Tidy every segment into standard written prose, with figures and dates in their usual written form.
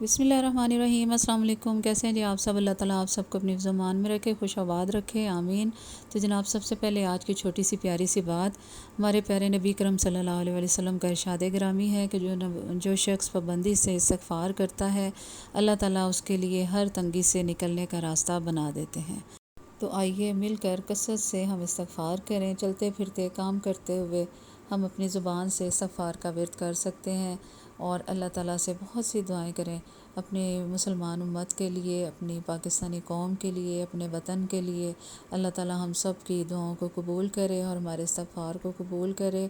بسم اللہ الرحمن الرحیم۔ السلام علیکم، کیسے ہیں جی آپ سب؟ اللہ تعالیٰ آپ سب کو اپنی زمان میں رکھے، خوش آباد رکھے، آمین۔ تو جناب سب سے پہلے آج کی چھوٹی سی پیاری سی بات، ہمارے پیارے نبی کرم صلی اللہ علیہ وسلم کا ارشاد گرامی ہے کہ جو شخص پابندی سے استغفار کرتا ہے، اللہ تعالیٰ اس کے لیے ہر تنگی سے نکلنے کا راستہ بنا دیتے ہیں۔ تو آئیے مل کر کثرت سے ہم استغفار کریں۔ چلتے پھرتے کام کرتے ہوئے ہم اپنی زبان سے استغفار کا ورد کر سکتے ہیں اور اللہ تعالیٰ سے بہت سی دعائیں کریں، اپنے مسلمان امت کے لیے، اپنی پاکستانی قوم کے لیے، اپنے وطن کے لیے۔ اللہ تعالیٰ ہم سب کی دعاؤں کو قبول کرے اور ہمارے استغفار کو قبول کرے۔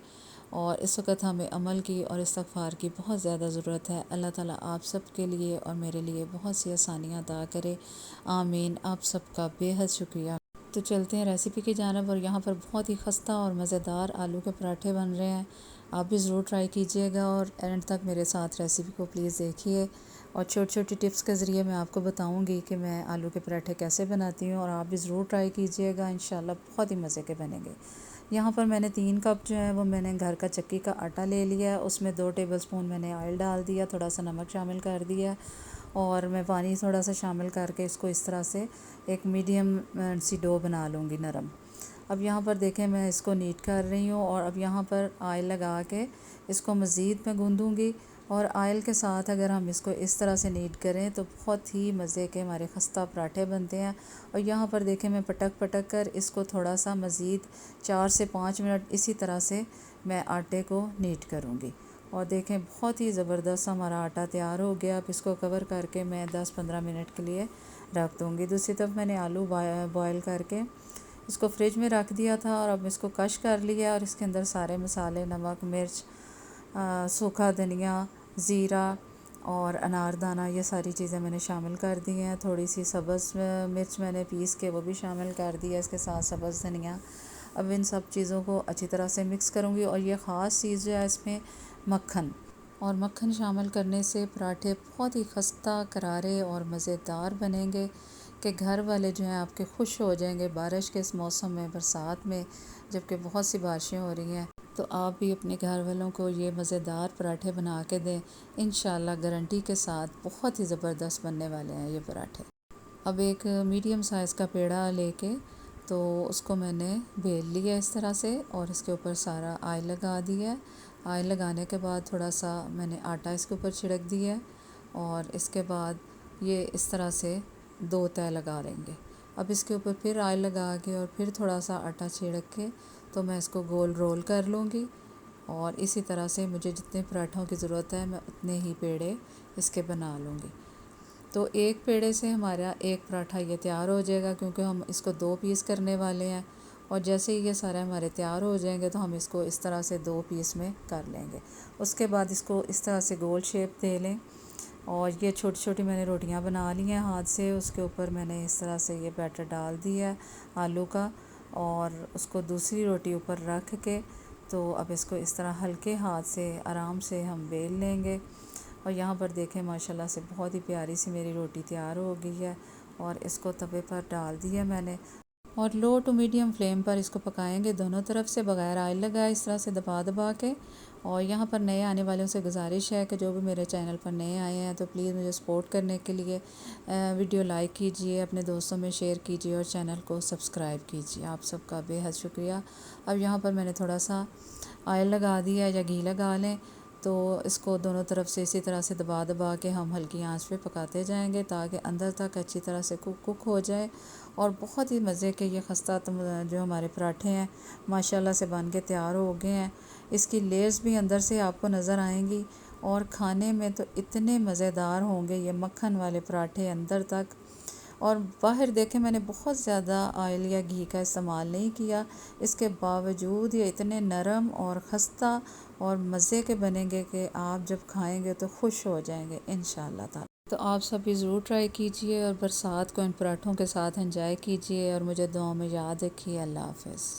اور اس وقت ہمیں عمل کی اور استغفار کی بہت زیادہ ضرورت ہے۔ اللہ تعالیٰ آپ سب کے لیے اور میرے لیے بہت سی آسانیاں عطا کرے، آمین۔ آپ سب کا بے حد شکریہ۔ تو چلتے ہیں ریسیپی کی جانب، اور یہاں پر بہت ہی خستہ اور مزیدار آلو کے پراٹھے بن رہے ہیں۔ آپ بھی ضرور ٹرائی کیجئے گا اور اینڈ تک میرے ساتھ ریسیپی کو پلیز دیکھیے، اور چھوٹی چھوٹی ٹپس کے ذریعے میں آپ کو بتاؤں گی کہ میں آلو کے پراٹھے کیسے بناتی ہوں، اور آپ بھی ضرور ٹرائی کیجئے گا، انشاءاللہ بہت ہی مزے کے بنیں گے۔ یہاں پر میں نے 3 کپ جو ہے وہ میں نے گھر کا چکی کا آٹا لے لیا، اس میں 2 ٹیبل سپون میں نے آئل ڈال دیا، تھوڑا سا نمک شامل کر دیا، اور میں پانی تھوڑا سا شامل کر کے اس کو اس طرح سے ایک میڈیم سی ڈو بنا لوں گی نرم۔ اب یہاں پر دیکھیں میں اس کو نیٹ کر رہی ہوں، اور اب یہاں پر آئل لگا کے اس کو مزید میں گوندوں گی، اور آئل کے ساتھ اگر ہم اس کو اس طرح سے نیٹ کریں تو بہت ہی مزے کے ہمارے خستہ پراٹھے بنتے ہیں۔ اور یہاں پر دیکھیں میں پٹک پٹک کر اس کو تھوڑا سا مزید 4 سے 5 منٹ اسی طرح سے میں آٹے کو نیٹ کروں گی، اور دیکھیں بہت ہی زبردست ہمارا آٹا تیار ہو گیا۔ اب اس کو کور کر کے میں 10-15 منٹ کے لیے رکھ دوں گی۔ دوسری طرف میں نے آلو بوائل کر کے اس کو فریج میں رکھ دیا تھا، اور اب اس کو کش کر لیا، اور اس کے اندر سارے مسالے، نمک، مرچ، سوکھا دھنیا، زیرہ اور انار دانہ، یہ ساری چیزیں میں نے شامل کر دی ہیں۔ تھوڑی سی سبز مرچ میں نے پیس کے وہ بھی شامل کر دی ہے، اس کے ساتھ سبز دھنیا۔ اب ان سب چیزوں کو اچھی طرح سے مکس کروں گی، اور یہ خاص چیز جو ہے اس میں مکھن، اور مکھن شامل کرنے سے پراٹھے بہت ہی خستہ، کرارے اور مزیدار بنیں گے کہ گھر والے جو ہیں آپ کے خوش ہو جائیں گے۔ بارش کے اس موسم میں، برسات میں، جب کہ بہت سی بارشیں ہو رہی ہیں، تو آپ بھی اپنے گھر والوں کو یہ مزیدار پراٹھے بنا کے دیں، انشاءاللہ گارنٹی کے ساتھ بہت ہی زبردست بننے والے ہیں یہ پراٹھے۔ اب ایک میڈیم سائز کا پیڑا لے کے تو اس کو میں نے بیل لیا اس طرح سے، اور اس کے اوپر سارا آئل لگا دیا۔ آئل لگانے کے بعد تھوڑا سا میں نے آٹا اس کے اوپر چھڑک دیا، اور اس کے بعد یہ اس طرح سے 2 تہہ لگا لیں گے۔ اب اس کے اوپر پھر آئل لگا کے اور پھر تھوڑا سا آٹا چھڑک کے تو میں اس کو گول رول کر لوں گی، اور اسی طرح سے مجھے جتنے پراٹھوں کی ضرورت ہے میں اتنے ہی پیڑے اس کے بنا لوں گی۔ تو ایک پیڑے سے ہمارا ایک پراٹھا یہ تیار ہو جائے گا، کیونکہ ہم اس کو 2 پیس کرنے والے ہیں، اور جیسے ہی یہ سارے ہمارے تیار ہو جائیں گے تو ہم اس کو اس طرح سے 2 پیس میں کر لیں گے۔ اس کے بعد اس کو اس طرح سے گول شیپ دے لیں، اور یہ چھوٹی چھوٹی میں نے روٹیاں بنا لی ہیں ہاتھ سے، اس کے اوپر میں نے اس طرح سے یہ بیٹر ڈال دیا ہے آلو کا، اور اس کو دوسری روٹی اوپر رکھ کے تو اب اس کو اس طرح ہلکے ہاتھ سے آرام سے ہم بیل لیں گے۔ اور یہاں پر دیکھیں ماشاءاللہ سے بہت ہی پیاری سی میری روٹی تیار ہو گئی ہے، اور اس کو توے پر ڈال دیا میں نے، اور لو ٹو میڈیم فلیم پر اس کو پکائیں گے دونوں طرف سے بغیر آئل لگائے، اس طرح سے دبا دبا کے۔ اور یہاں پر نئے آنے والوں سے گزارش ہے کہ جو بھی میرے چینل پر نئے آئے ہیں تو پلیز مجھے سپورٹ کرنے کے لیے ویڈیو لائک کیجئے، اپنے دوستوں میں شیئر کیجئے، اور چینل کو سبسکرائب کیجئے۔ آپ سب کا بے حد شکریہ۔ اب یہاں پر میں نے تھوڑا سا آئل لگا دیا یا گھی لگا لیں، تو اس کو دونوں طرف سے اسی طرح سے دبا دبا کے ہم ہلکی آنچ پہ پکاتے جائیں گے تاکہ اندر تک اچھی طرح سے کک ہو جائے، اور بہت ہی مزے کے یہ خستہ جو ہمارے پراٹھے ہیں ماشاءاللہ سے بن کے تیار ہو گئے ہیں۔ اس کی لیئرز بھی اندر سے آپ کو نظر آئیں گی، اور کھانے میں تو اتنے مزیدار ہوں گے یہ مکھن والے پراٹھے اندر تک۔ اور باہر دیکھیں میں نے بہت زیادہ آئل یا گھی کا استعمال نہیں کیا، اس کے باوجود یہ اتنے نرم اور خستہ اور مزے کے بنیں گے کہ آپ جب کھائیں گے تو خوش ہو جائیں گے انشاءاللہ تعالی۔ تو آپ سب بھی ضرور ٹرائی کیجئے، اور برسات کو ان پراٹھوں کے ساتھ انجوائے کیجئے، اور مجھے دعاؤں میں یاد رکھیے۔ اللہ حافظ۔